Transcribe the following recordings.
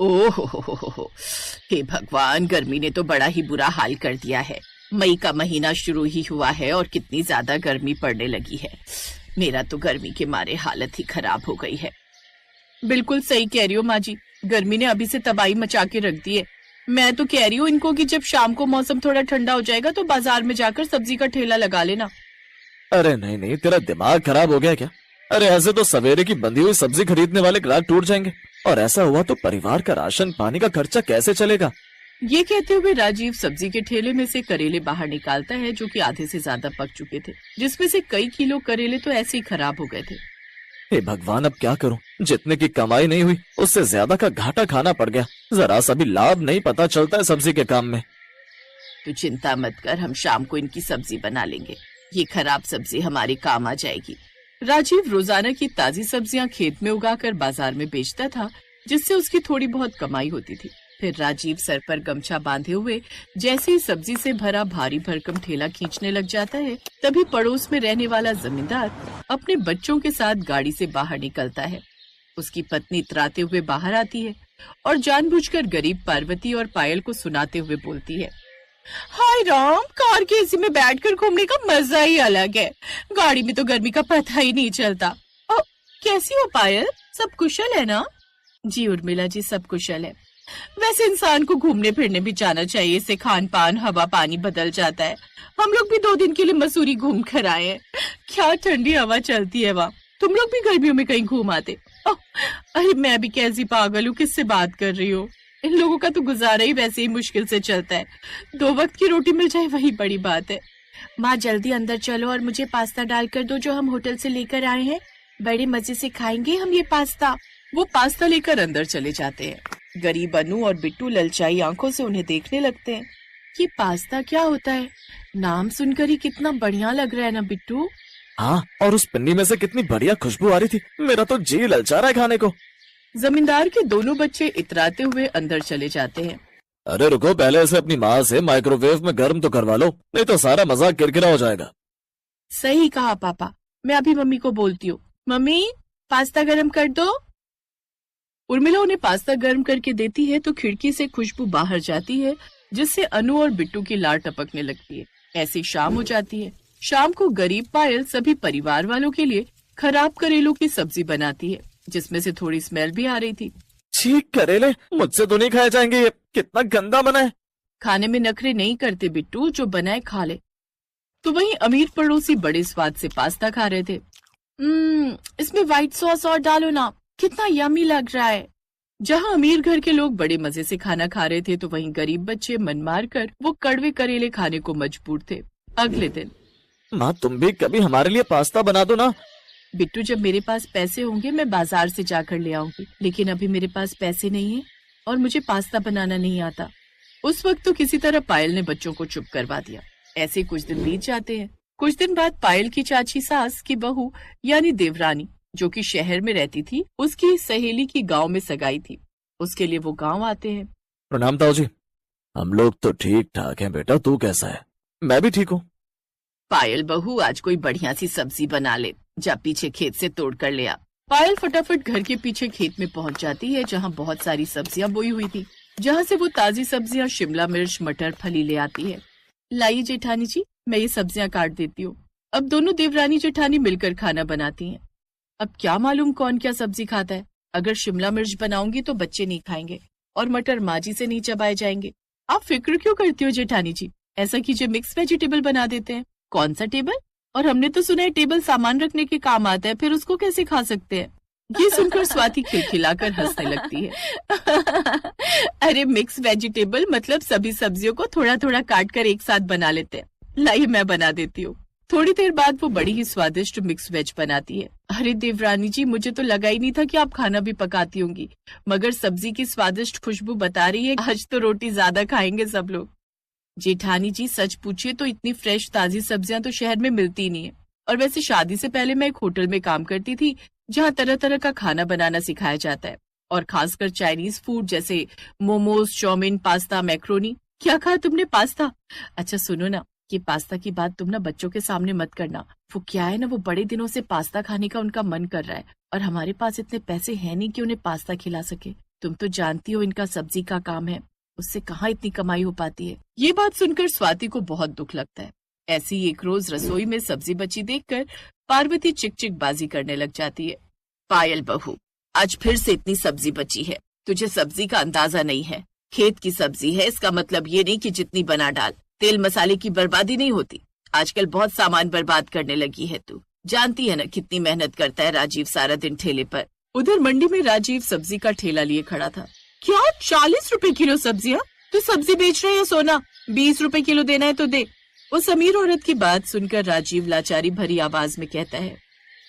ओह हो, हे भगवान, गर्मी ने तो बड़ा ही बुरा हाल कर दिया है। मई का महीना शुरू ही हुआ है और कितनी ज्यादा गर्मी पड़ने लगी है। मेरा तो गर्मी के मारे हालत ही खराब हो गई है। बिल्कुल सही कह रही हो माँ जी, गर्मी ने अभी से तबाही मचा के रख दी है। मैं तो कह रही हूँ इनको कि जब शाम को मौसम थोड़ा ठंडा हो जाएगा तो बाजार में जाकर सब्जी का ठेला लगा लेना। अरे नहीं नहीं, तेरा दिमाग खराब हो गया क्या? अरे ऐसे तो सवेरे की बंधी हुई सब्जी खरीदने वाले ग्राहक टूट जाएंगे, और ऐसा हुआ तो परिवार का राशन पानी का खर्चा कैसे चलेगा? ये कहते हुए राजीव सब्जी के ठेले में से करेले बाहर निकालता है जो कि आधे से ज्यादा पक चुके थे, जिसमें से कई किलो करेले तो ऐसे ही खराब हो गए थे। हे भगवान, अब क्या करूं? जितने की कमाई नहीं हुई उससे ज्यादा का घाटा खाना पड़ गया। जरा सा भी लाभ नहीं पता चलता है सब्जी के काम में। तो चिंता मत कर, हम शाम को इनकी सब्जी बना लेंगे। ये खराब सब्जी हमारे काम आ जाएगी। राजीव रोजाना की ताजी सब्जियां खेत में उगाकर बाजार में बेचता था, जिससे उसकी थोड़ी बहुत कमाई होती थी। फिर राजीव सर पर गमछा बांधे हुए जैसे ही सब्जी से भरा भारी भरकम ठेला खींचने लग जाता है, तभी पड़ोस में रहने वाला जमींदार अपने बच्चों के साथ गाड़ी से बाहर निकलता है। उसकी पत्नी इतराते हुए बाहर आती है और जानबूझकर गरीब पार्वती और पायल को सुनाते हुए बोलती है, हाय राम, कार के एसी में बैठकर घूमने का मजा ही अलग है। गाड़ी में तो गर्मी का पता ही नहीं चलता। कैसी हो पायल, सब कुशल है ना? जी उर्मिला जी, सब कुशल है। वैसे इंसान को घूमने फिरने भी जाना चाहिए, इससे खान पान हवा पानी बदल जाता है। हम लोग भी 2 दिन के लिए मसूरी घूम कर आए हैं। क्या ठंडी हवा चलती है वहाँ। तुम लोग भी गर्मियों में कहीं घूम आते? अरे मैं भी कैसी पागल हूँ, किससे बात कर रही हो। इन लोगों का तो गुजारा ही वैसे ही मुश्किल से चलता है। 2 वक्त की रोटी मिल जाए वही बड़ी बात है। माँ जल्दी अंदर चलो और मुझे पास्ता डाल कर दो जो हम होटल से लेकर आए हैं। बड़े मजे से खाएंगे हम ये पास्ता। वो पास्ता लेकर अंदर चले जाते हैं। गरीब अनु और बिट्टू ललचाई आंखों से उन्हें देखने लगते हैं। ये पास्ता क्या होता है? नाम सुनकर ही कितना बढ़िया लग रहा है ना बिट्टू। हाँ, और उस पन्नी में से कितनी बढ़िया खुशबू आ रही थी। मेरा तो जी ललचा रहा है खाने को। जमींदार के दोनों बच्चे इतराते हुए अंदर चले जाते हैं। अरे रुको, पहले इसे अपनी माँ से माइक्रोवेव में गर्म तो करवा लो, नहीं तो सारा मजाक किरकिरा हो जाएगा। सही कहा पापा, मैं अभी मम्मी को बोलती हूँ। मम्मी, पास्ता गर्म कर दो। उर्मिला उन्हें पास्ता गर्म करके देती है तो खिड़की से खुशबू बाहर जाती है, जिससे अनु और बिट्टू की लार टपकने लगती है। ऐसी शाम हो जाती है। शाम को गरीब पायल सभी परिवार वालों के लिए खराब करेलों की सब्जी बनाती है, जिसमें से थोड़ी स्मेल भी आ रही थी। छी, करेले मुझसे तो नहीं खाए जाएंगे, ये कितना गंदा बना है। खाने में नखरे नहीं करते बिट्टू, जो बनाए खा ले। तो वहीं अमीर पड़ोसी बड़े स्वाद से पास्ता खा रहे थे। इसमें व्हाइट सॉस और डालो ना, कितना यमी लग रहा है। जहां अमीर घर के लोग बड़े मजे से खाना खा रहे थे, तो वहीं गरीब बच्चे मन मार कर वो कड़वे करेले खाने को मजबूर थे। अगले दिन, माँ तुम भी कभी हमारे लिए पास्ता बना दो ना। बिट्टू, जब मेरे पास पैसे होंगे मैं बाजार से जाकर ले आऊंगी, लेकिन अभी मेरे पास पैसे नहीं है और मुझे पास्ता बनाना नहीं आता। उस वक्त तो किसी तरह पायल ने बच्चों को चुप करवा दिया। ऐसे कुछ दिन बीत जाते हैं। कुछ दिन बाद पायल की चाची सास की बहू यानी देवरानी, जो कि शहर में रहती थी, उसकी सहेली की गांव में सगाई थी। उसके लिए वो गांव आते हैं। प्रणाम ताऊ जी। हम लोग तो ठीक ठाक हैं बेटा, तू कैसा है? मैं भी ठीक हूँ। पायल बहू, आज कोई बढ़िया सी सब्जी बना ले, जा पीछे खेत से तोड़ कर ले आ। पायल फटाफट घर के पीछे खेत में पहुंच जाती है, जहां बहुत सारी सब्जियां बोई हुई थी, जहां से वो ताजी सब्जियां शिमला मिर्च, मटर, फली ले आती है। लाइए जेठानी जी, मैं ये सब्जियां काट देती हूँ। अब दोनों देवरानी जेठानी मिलकर खाना बनाती हैं। अब क्या मालूम कौन क्या सब्जी खाता है। अगर शिमला मिर्च बनाऊंगी तो बच्चे नहीं खाएंगे और मटर माँ जी से नहीं चबाए जाएंगे। आप फिक्र क्यों करती हो जेठानी जी? ऐसा कीजिए, मिक्स वेजिटेबल बना देते हैं। कौन सा टेबल? और हमने तो सुना है टेबल सामान रखने के काम आता है, फिर उसको कैसे खा सकते हैं? ये सुनकर स्वाति खिलखिलाकर हंसने लगती है। अरे मिक्स वेजिटेबल मतलब सभी सब्जियों को थोड़ा थोड़ा काट कर एक साथ बना लेते हैं। लाइए मैं बना देती हूँ। थोड़ी देर बाद वो बड़ी ही स्वादिष्ट मिक्स वेज बनाती है। अरे देवरानी जी, मुझे तो लगा ही नहीं था कि आप खाना भी पकाती होंगी, मगर सब्जी की स्वादिष्ट खुशबू बता रही है आज तो रोटी ज्यादा खाएंगे सब लोग। जेठानी जी, सच पूछिए तो इतनी फ्रेश ताजी सब्जियां तो शहर में मिलती ही नहीं है। और वैसे शादी से पहले मैं एक होटल में काम करती थी, जहाँ तरह तरह का खाना बनाना सिखाया जाता है, और खासकर चाइनीज फूड जैसे मोमोज, चाउमीन, पास्ता, मैक्रोनी। क्या कहा तुमने? पास्ता? अच्छा सुनो ना, ये पास्ता की बात तुम ना बच्चों के सामने मत करना। वो क्या है ना, वो बड़े दिनों से पास्ता खाने का उनका मन कर रहा है, और हमारे पास इतने पैसे हैं नहीं कि उन्हें पास्ता खिला सके। तुम तो जानती हो इनका सब्जी का काम है, उससे कहाँ इतनी कमाई हो पाती है। ये बात सुनकर स्वाति को बहुत दुख लगता है। ऐसी ही एक रोज रसोई में सब्जी बची देखकर पार्वती चिकचिकबाजी करने लग जाती है। पायल बहू, आज फिर से इतनी सब्जी बची है, तुझे सब्जी का अंदाजा नहीं है। खेत की सब्जी है, इसका मतलब ये नहीं कि जितनी बना डाल। तेल मसाले की बर्बादी नहीं होती। आजकल बहुत सामान बर्बाद करने लगी है तू। जानती है ना कितनी मेहनत करता है राजीव सारा दिन ठेले पर। उधर मंडी में राजीव सब्जी का ठेला लिए खड़ा था। क्या 40 रुपए किलो सब्जियां? तू सब्जी बेच रहे है सोना? 20 रुपए किलो देना है तो दे। उस अमीर औरत की बात सुनकर राजीव लाचारी भरी आवाज में कहता है,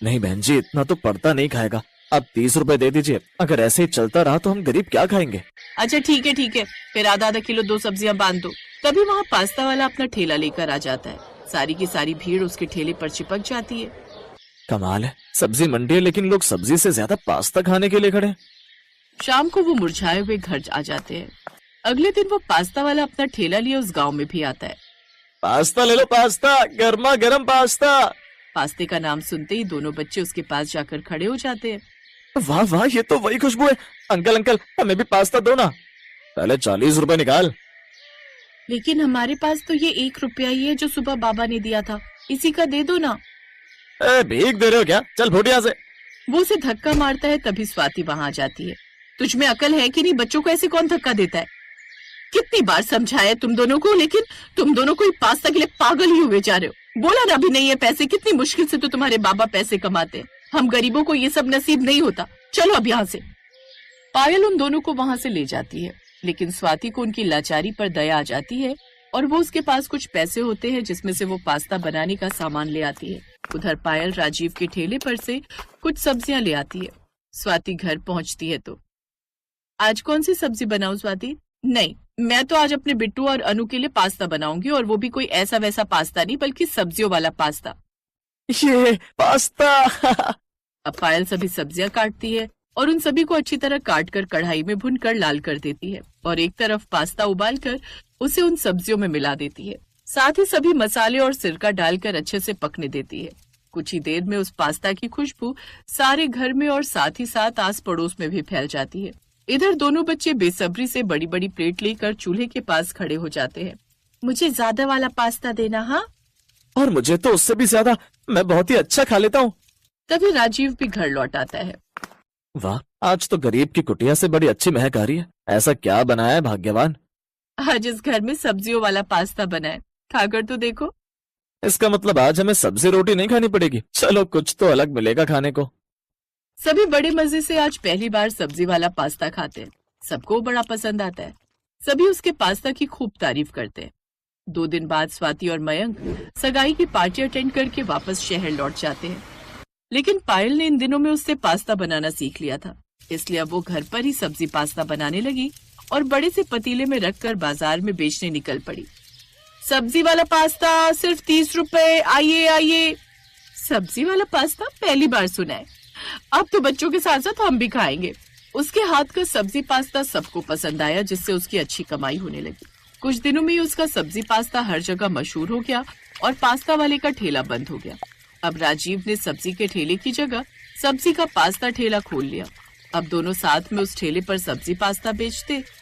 नहीं बहन जी, इतना तो पड़ता नहीं खाएगा। अब 30 रुपए दे दीजिए। अगर ऐसे ही चलता रहा तो हम गरीब क्या खाएंगे। अच्छा ठीक है, फिर आधा किलो 2 सब्जियां बांध दो। तभी वहाँ पास्ता वाला अपना ठेला लेकर आ जाता है। सारी की सारी भीड़ उसके ठेले पर चिपक जाती है। कमाल है, सब्जी मंडी है लेकिन लोग सब्जी से ज्यादा पास्ता खाने के लिए खड़े हैं। शाम को वो मुरझाए हुए घर आ जाते हैं। अगले दिन वो पास्ता वाला अपना ठेला लिए उस गांव में भी आता है। पास्ता ले लो, पास्ता, गर्मा गर्म पास्ता। पास्ते का नाम सुनते ही दोनों बच्चे उसके पास जाकर खड़े हो जाते हैं। वाह वाह, ये तो वही खुशबू है। अंकल अंकल, हमें भी पास्ता दो ना। पहले 40 रुपए निकाल। लेकिन हमारे पास तो ये 1 रुपया ही है जो सुबह बाबा ने दिया था, इसी का दे दो ना। भीख दे रहे हो क्या? चल फुट यहाँ से। वो उसे धक्का मारता है। तभी स्वाति वहाँ आ जाती है। तुझ में अकल है कि नहीं? बच्चों को ऐसे कौन धक्का देता है? कितनी बार समझाया तुम दोनों को, लेकिन तुम दोनों को पास्ता के लिए पागल ही हुए जा रहे हो। बोला ना भी नहीं है पैसे। कितनी मुश्किल से तो तुम्हारे बाबा पैसे कमाते हैं। हम गरीबों को ये सब नसीब नहीं होता। चलो अब यहाँ से। पायल उन दोनों को वहाँ से ले जाती है, लेकिन स्वाति को उनकी लाचारी पर दया आ जाती है और वो उसके पास कुछ पैसे होते हैं जिसमें से वो पास्ता बनाने का सामान ले आती है। उधर पायल राजीव के ठेले पर से कुछ सब्जियां ले आती है। स्वाति घर पहुंचती है तो, आज कौन सी सब्जी बनाऊं स्वाति? नहीं, मैं तो आज अपने बिट्टू और अनु के लिए पास्ता बनाऊंगी, और वो भी कोई ऐसा वैसा पास्ता नहीं बल्कि सब्जियों वाला पास्ता। ये पास्ता। अब पायल सभी सब्जियां काटती है और उन सभी को अच्छी तरह काट कर कढ़ाई में भूनकर लाल कर देती है और एक तरफ पास्ता उबालकर उसे उन सब्जियों में मिला देती है। साथ ही सभी मसाले और सिरका डालकर अच्छे से पकने देती है। कुछ ही देर में उस पास्ता की खुशबू सारे घर में और साथ ही साथ आस पड़ोस में भी फैल जाती है। इधर दोनों बच्चे बेसब्री से बड़ी बड़ी प्लेट लेकर चूल्हे के पास खड़े हो जाते हैं। मुझे ज्यादा वाला पास्ता देना। हाँ, और मुझे तो उससे भी ज्यादा, मैं बहुत ही अच्छा खा लेता हूँ। तभी राजीव भी घर लौट आता है। वाह, आज तो गरीब की कुटिया से बड़ी अच्छी महक आ रही है। ऐसा क्या बनाया है भाग्यवान? आज इस घर में सब्जियों वाला पास्ता बना है, खाकर तो देखो। इसका मतलब आज हमें सब्जी रोटी नहीं खानी पड़ेगी। चलो कुछ तो अलग मिलेगा खाने को। सभी बड़े मजे से आज पहली बार सब्जी वाला पास्ता खाते हैं। सबको बड़ा पसंद आता है। सभी उसके पास्ता की खूब तारीफ करते हैं। 2 दिन बाद स्वाति और मयंक सगाई की पार्टी अटेंड करके वापस शहर लौट जाते हैं। लेकिन पायल ने इन दिनों में उससे पास्ता बनाना सीख लिया था, इसलिए अब वो घर पर ही सब्जी पास्ता बनाने लगी और बड़े से पतीले में रखकर बाजार में बेचने निकल पड़ी। सब्जी वाला पास्ता सिर्फ 30 रुपए, आइए आइए। सब्जी वाला पास्ता पहली बार सुना है। अब तो बच्चों के साथ साथ हम भी खाएंगे। उसके हाथ का सब्जी पास्ता सबको पसंद आया, जिससे उसकी अच्छी कमाई होने लगी। कुछ दिनों में ही उसका सब्जी पास्ता हर जगह मशहूर हो गया और पास्ता वाले का ठेला बंद हो गया। अब राजीव ने सब्जी के ठेले की जगह सब्जी का पास्ता ठेला खोल लिया। अब दोनों साथ में उस ठेले पर सब्जी पास्ता बेचते